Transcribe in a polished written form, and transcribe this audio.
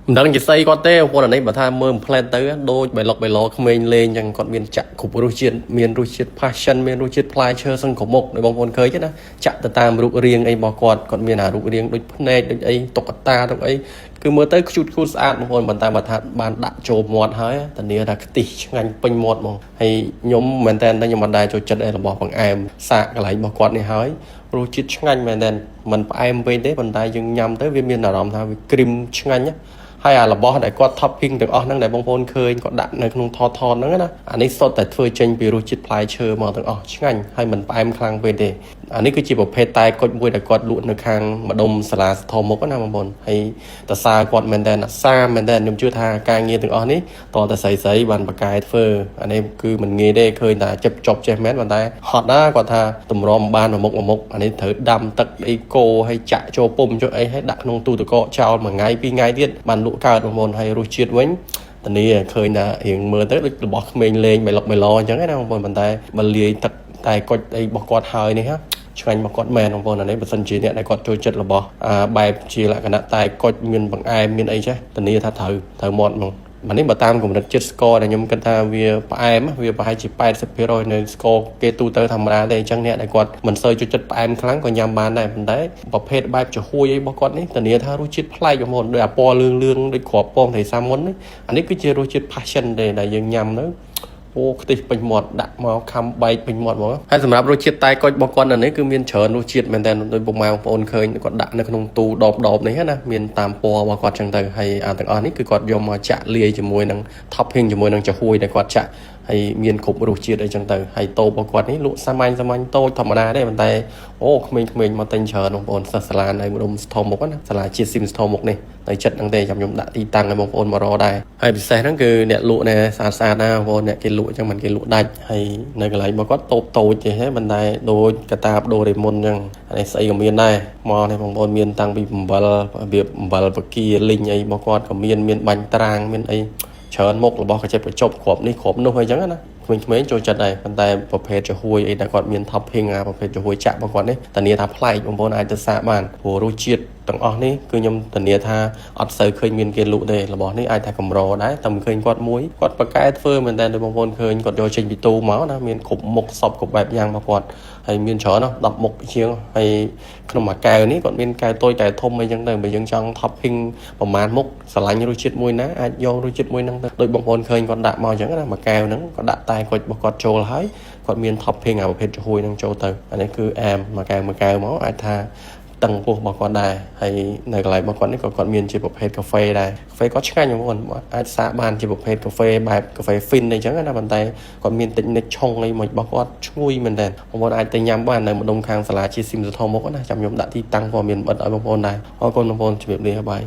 Đang chỉ xây có té con này bảo tham mơ plan tới đôi bài lọc không mình lên chẳng còn miền chặt cục miền ruchiet passion miền ruchiet pleasure sân cổ mộc để bong con khơi chứ đó chặt từ tam rụng riêng ấy bỏ còn miền nào rụng riêng đôi này đôi ấy tộc ta đôi ấy cứ mơ tới chút chút sát một con bàn tay bàn đặt trộm mọt hơi tận này là cái tỉ ngành pin mọt mà hay nhóm mình tên đây nhưng mà đài cho chặt đây là bỏ bằng em xạ cái lại bỏ quạt này hơi ruchiet ngành mình tên mình em về đấy bàn tay dừng nhầm tới viên miền nào đó thà cream ngành nhá hay là bỏ để có topping được năng để bong bóng khơi có đạnในក្នុងថតហ្នឹងណាអានេះសុទ្ធតែធ្វើចេញពីរសជាតិផ្លែឈើមកទាំងអស់ឆ្ងាញ់ហើយមិនផ្អែមខ្លាំងពេកទេអានេះគឺជាប្រភេទតែគុជមួយដែលគាត់លក់នៅខាងម្ដុំសាលាសធមុខណាបងប្អូនហើយតសាគាត់មែនតើសាមែនតើខ្ញុំជឿថាការងារទាំងអស់នេះតតែស្រីបានបកកែធ្វើអានេះគឺមិនងាយទេឃើញតែចាប់ចប់ចេះមែនប៉ុន្តែហត់ណាគាត់ថាតម្រាំបានមួយមុខអានេះត្រូវដាំទឹកអីគោហើយចាក់ចូលពុំចូលអីហើយដាក់ក្នុងទូទឹកកកចោលមួយថ្ងៃពីរថ្ងៃទៀតបានលក់កើតបងប្អូនហើយរសជាតិវិញតនេះឃើញថារៀងមើលទៅដូចរបស់ក្មេងលេងបៃឡអញ្ចឹងណាបងប្អូនប៉ុន្តែបើលាយទឹកតែគុជអីរបស់គាត់ហើយនេះហ៎ឆ្ងាញ់របស់គាត់មែនបងប្អូនអានេះបើសិនជាអ្នកដែលគាត់ចូលចិត្តរបស់បែបជាលក្ខណៈតែគុជមានបង្អែមមានអីចេះតនេះថាត្រូវមាត់ហ្មងអានេះបើតាមកម្រិតចិត្តស្ករដែលខ្ញុំគិតថាវាផ្អែមវាប្រហែលជា80%នៅស្ករគេទូទៅធម្មតាទេអញ្ចឹងអ្នកដែលគាត់មិនសូវចូលចិត្តផ្អែមខ្លាំងក៏ញ៉ាំបានដែរប៉ុន្តែប្រភេទបែបចំហួយអីរបស់គាត់នេះធានាថារសជាតិប្លែកហ្មងដូចអាពណ៌លឿងដូចគ្រាប់ពងត្រីសាមុននេះអានេះគឺជារសជាតិ passion ទេដែលយើងញ៉ាំទៅអូខ្ទិះពេញមាត់ដាក់មកខំបែកពេញមាត់ហ្មងហើយសម្រាប់រសជាតិតែគុជរបស់គាត់នៅនេះគឺមានច្រើនរសជាតិមែនតើដោយបងប្អូនឃើញគាត់ដាក់នៅក្នុងទូដបនេះណាមានតាមពណ៌របស់គាត់ចឹងទៅហើយអាទាំងអស់នេះគឺគាត់យកមកចាក់លាយជាមួយនឹង topping ជាមួយនឹងចំហួយដែលគាត់ចាក់ហើយមានគ្រប់រសជាតិអីចឹងទៅហើយតូបរបស់គាត់នេះលក់សាមញ្ញតូចធម្មតាទេប៉ុន្តែអូក្មេងៗមកទិញច្រើនបងប្អូនសិស្សសាលានៅម្ដុំស្ថមុខណាសាលាជាតិស៊ីមស្ថមុខនេះនៅចិត្តហ្នឹងទេខ្ញុំដាក់ទីតាំងឲ្យបងប្អូនមករកដែរហើយពិសេសហ្នឹងគឺអ្នកលក់ណែស្អាតណាបងប្អូនអ្នកគេលក់អញ្ចឹងមិនគេលក់ដាច់ហើយនៅកន្លែងរបស់គាត់តូបតូចទេហ៎ប៉ុន្តែដូចកតាបដូរេមុនអញ្ចឹងអានេះស្អីក៏មានដែរមកនេះបងប្អូនមានតាំងពីអំបិលរបៀបអំបិលបកាលីងអីរបស់គាត់ក៏មានបាញ់ត្រាងមានអីច្រើនមុខរបស់កញ្ចប់កញ្ចប់គ្រាប់នេះគ្រាប់នោះអីចឹងណាក្មេងៗចូលចិត្តដែរប៉ុន្តែប្រភេទចំហួយអីដែលគាត់មាន topping ប្រភេទចំហួយចាក់របស់គាត់នេះធានាថាប្លែកបងប្អូនអាចទៅសាកបានព្រោះរសជាតិទាំងអស់នេះគឺខ្ញុំធានាថាអត់សូវឃើញមានគេលក់ទេរបស់នេះអាចថាកម្រដែរតែមិនឃើញគាត់បកកែធ្វើមែនតើបងប្អូនឃើញគាត់យកចេញពីទូមកណាមានគ្រប់មុខសពគ្រប់បែបយ៉ាងរបស់គាត់ហើយមានច្រើនណាស់10មុខជាងហើយក្នុងមួយកែវនេះគាត់មានកែវតូចកែវធំអីចឹងទៅបើយើងចង់ topping ប្រមាណមុខស្រឡាញ់រសជាតិមួយណាអាចយករសជាតិមួយហ្នឹងទៅដូចបងប្អូនឃើញគាត់ដាក់មកចឹងណាមួយកែវហ្នឹងគាត់ដាក់តែគុជរបស់គាត់ចូលហើយគាត់មាន topping ប្រភេទចំហួយហ្នឹងចូលទៅអានេះគឺអាមមួយកែវមកអាចថាតឹងពោះរបស់គាត់ដែរហើយនៅកន្លែងរបស់គាត់នេះក៏គាត់មានជាប្រភេទកាហ្វេដែរកាហ្វេគាត់ឆ្ងាញ់បងប្អូនអាចសាកបានជាប្រភេទកាហ្វេបែបកាហ្វេ fin អីចឹងណាប៉ុន្តែគាត់មានតិចនិចឆុងអីមួយរបស់គាត់ឈ្ងុយមែនតើបងប្អូនអាចទៅញ៉ាំបាននៅម្ដុំខាងសាលាជាស៊ីមសធមុខណាចាំខ្ញុំដាក់ទីតាំងព័ត៌មានបិទឲ្យបងប្អូនដែរអរគុណបងប្អូនជម្រាបលាបាយ